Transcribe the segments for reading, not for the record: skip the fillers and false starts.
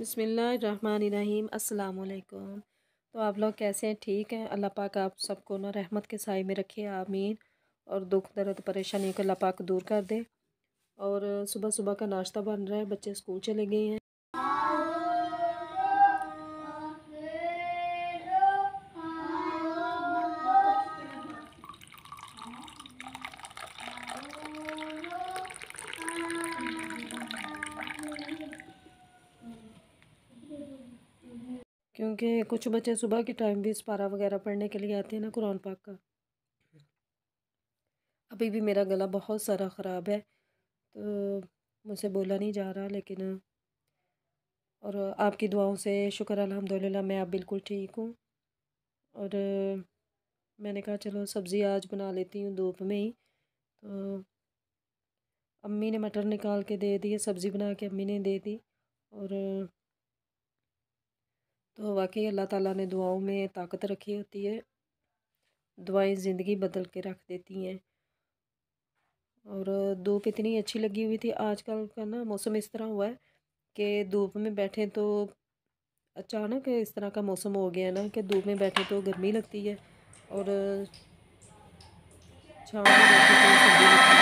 बिस्मिल्लाहिर्रहमानिर्रहीम अस्सलाम वालेकुम। तो आप लोग कैसे हैं? ठीक हैं? अल्लाह पाक आप सबको ना रहमत के साए में रखे, आमीन। और दुख दर्द परेशानी को अल्लाह पाक दूर कर दे। और सुबह सुबह का नाश्ता बन रहा है, बच्चे स्कूल चले गए हैं। क्योंकि कुछ बच्चे सुबह के टाइम भी इस्पारा वगैरह पढ़ने के लिए आते हैं ना, कुरान पाक का। अभी भी मेरा गला बहुत सारा ख़राब है, तो मुझसे बोला नहीं जा रहा, लेकिन और आपकी दुआओं से शुक्र अल्हम्दुलिल्लाह मैं अब बिल्कुल ठीक हूँ। और मैंने कहा चलो सब्ज़ी आज बना लेती हूँ धूप में ही। तो अम्मी ने मटर निकाल के दे दिए, सब्ज़ी बना के अम्मी ने दे दी। और तो वाकई अल्लाह ताला ने दुआओं में ताकत रखी होती है, दुआएं ज़िंदगी बदल के रख देती हैं। और धूप इतनी अच्छी लगी हुई थी, आजकल का ना मौसम इस तरह हुआ है कि धूप में बैठे तो अचानक इस तरह का मौसम हो गया ना कि धूप में बैठे तो गर्मी लगती है और छाँव में बैठे तो सर्दी लगती है।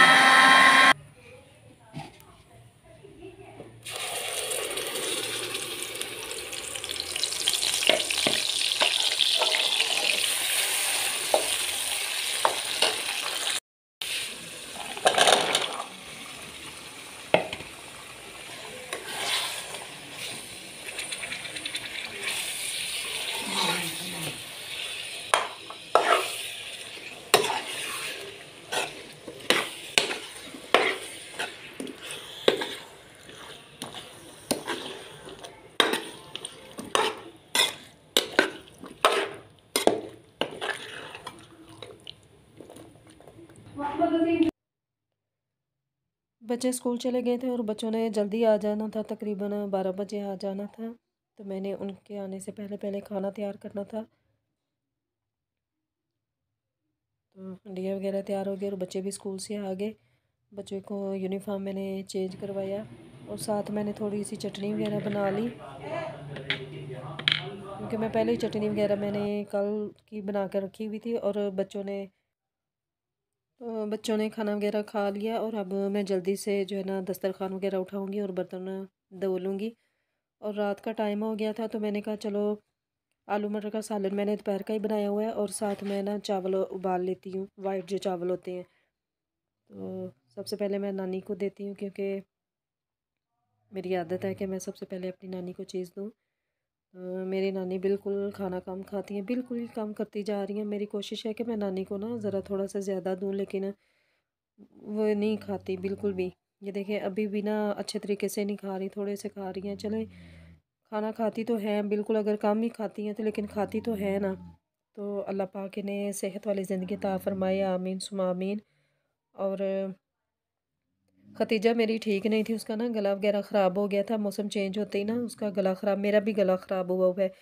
बच्चे स्कूल चले गए थे और बच्चों ने जल्दी आ जाना था, तकरीबन 12 बजे आ जाना था। तो मैंने उनके आने से पहले पहले खाना तैयार करना था। तो हंडिया वगैरह तैयार हो गई और बच्चे भी स्कूल से आ गए। बच्चों को यूनिफॉर्म मैंने चेंज करवाया और साथ मैंने थोड़ी सी चटनी वगैरह बना ली, क्योंकि मैं पहले ही चटनी वगैरह मैंने कल की बना कर रखी हुई थी। और बच्चों ने खाना वगैरह खा लिया और अब मैं जल्दी से जो है ना दस्तरखान वगैरह उठाऊंगी और बर्तन धो लूँगी। और रात का टाइम हो गया था, तो मैंने कहा चलो आलू मटर का सालन मैंने दोपहर का ही बनाया हुआ है और साथ में ना चावल उबाल लेती हूँ, वाइट जो चावल होते हैं। तो सबसे पहले मैं नानी को देती हूँ, क्योंकि मेरी आदत है कि मैं सबसे पहले अपनी नानी को चीज़ दूँ। मेरी नानी बिल्कुल खाना कम खाती हैं, बिल्कुल ही कम करती जा रही हैं। मेरी कोशिश है कि मैं नानी को ना ज़रा थोड़ा सा ज़्यादा दूँ, लेकिन वो नहीं खाती बिल्कुल भी। ये देखें अभी भी ना अच्छे तरीके से नहीं खा रही, थोड़े से खा रही हैं। चले खाना खाती तो है बिल्कुल, अगर कम ही खाती हैं तो लेकिन खाती तो है ना। तो अल्लाह पाक इन्हें सेहत वाली ज़िंदगी अता फ़रमाए, आमीन सुमा आमीन। और खतीजा मेरी ठीक नहीं थी, उसका ना गला वगैरह ख़राब हो गया था, मौसम चेंज होते ही ना उसका गला ख़राब, मेरा भी गला ख़राब हुआ हुआ है।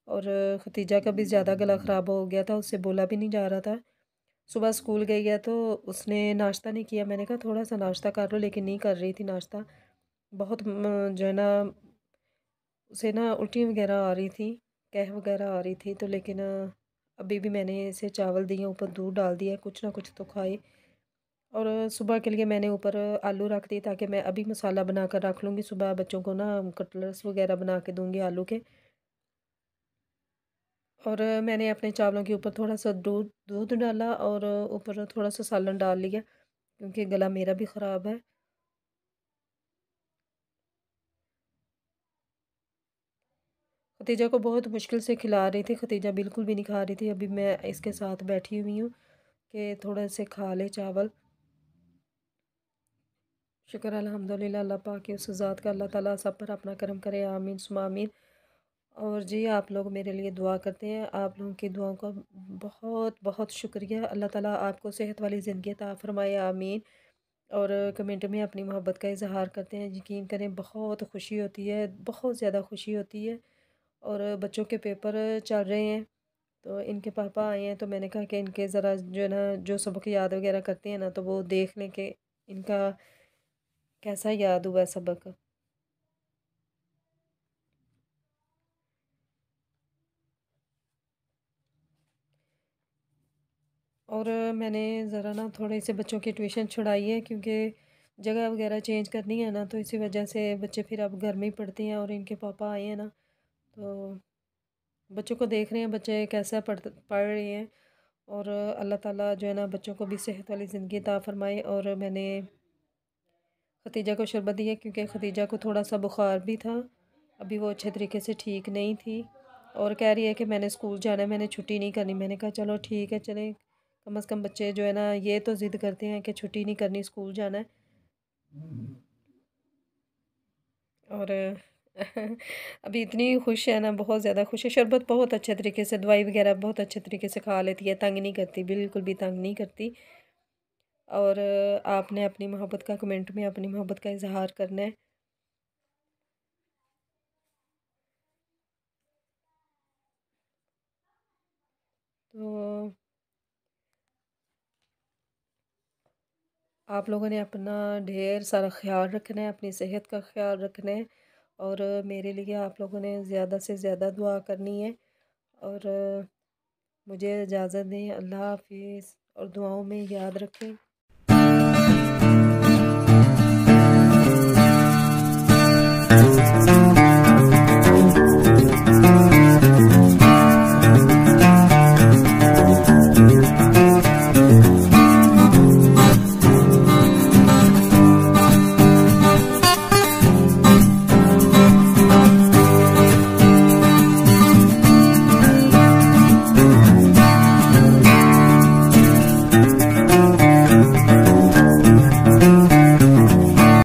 और खतीजा का भी ज़्यादा गला ख़राब हो गया था, उससे बोला भी नहीं जा रहा था। सुबह स्कूल गई है तो उसने नाश्ता नहीं किया, मैंने कहा थोड़ा सा नाश्ता कर लो, लेकिन नहीं कर रही थी नाश्ता। बहुत जो है ना उसे ना उल्टी वगैरह आ रही थी, कह वगैरह आ रही थी। तो लेकिन अभी भी मैंने इसे चावल दिए, ऊपर दूध डाल दिया, कुछ ना कुछ तो खाए। और सुबह के लिए मैंने ऊपर आलू रख दिए, ताकि मैं अभी मसाला बना कर रख लूँगी, सुबह बच्चों को ना कटलेट्स वगैरह बना के दूँगी आलू के। और मैंने अपने चावलों के ऊपर थोड़ा सा दूध दूध डाला और ऊपर थोड़ा सा सालन डाल लिया, क्योंकि गला मेरा भी ख़राब है। खतीजा को बहुत मुश्किल से खिला रही थी, खतीजा बिल्कुल भी नहीं खा रही थी। अभी मैं इसके साथ बैठी हुई हूँ कि थोड़े से खा ले चावल। शुक्र अल्हम्दुलिल्लाह अल्लाह पाक की उस ज़ात का, अल्लाह ताला सब पर अपना करम करे, आमीन सुमा आमीन। और जी आप लोग मेरे लिए दुआ करते हैं, आप लोगों की दुआओं का बहुत बहुत शुक्रिया। अल्लाह ताला आपको सेहत वाली ज़िंदगी अता फ़रमाए, आमीन। और कमेंट में अपनी मोहब्बत का इजहार करते हैं, यकीन करें बहुत खुशी होती है, बहुत ज़्यादा खुशी होती है। और बच्चों के पेपर चल रहे हैं, तो इनके पापा आए हैं, तो मैंने कहा कि इनके ज़रा जो है ना जो सबक याद वगैरह करते हैं ना, तो वो देख लें कि इनका कैसा याद हुआ सबक। और मैंने ज़रा ना थोड़े से बच्चों की ट्यूशन छुड़ाई है, क्योंकि जगह वगैरह चेंज करनी है ना, तो इसी वजह से बच्चे फिर अब घर में ही पढ़ते हैं और इनके पापा आए हैं ना, तो बच्चों को देख रहे हैं बच्चे कैसा पढ़ रहे हैं। और अल्लाह ताला जो है ना बच्चों को भी सेहत वाली ज़िंदगी अता फ़रमाए। और मैंने खतीजा को शरबत दी है, क्योंकि खतीजा को थोड़ा सा बुखार भी था, अभी वो अच्छे तरीके से ठीक नहीं थी और कह रही है कि मैंने स्कूल जाना है, मैंने छुट्टी नहीं करनी। मैंने कहा चलो ठीक है, चलें, कम से कम बच्चे जो है ना ये तो ज़िद करते हैं कि छुट्टी नहीं करनी, स्कूल जाना है। और अभी इतनी खुश है ना, बहुत ज़्यादा खुश है। शरबत बहुत अच्छे तरीके से, दवाई वगैरह बहुत अच्छे तरीके से खा लेती है, तंग नहीं करती, बिल्कुल भी तंग नहीं करती। और आपने अपनी मोहब्बत का कमेंट में अपनी मोहब्बत का इजहार करना है। तो आप लोगों ने अपना ढेर सारा ख्याल रखना है, अपनी सेहत का ख्याल रखना है। और मेरे लिए आप लोगों ने ज़्यादा से ज़्यादा दुआ करनी है। और मुझे इजाज़त दें। अल्लाह हाफिज़ और दुआओं में याद रखें।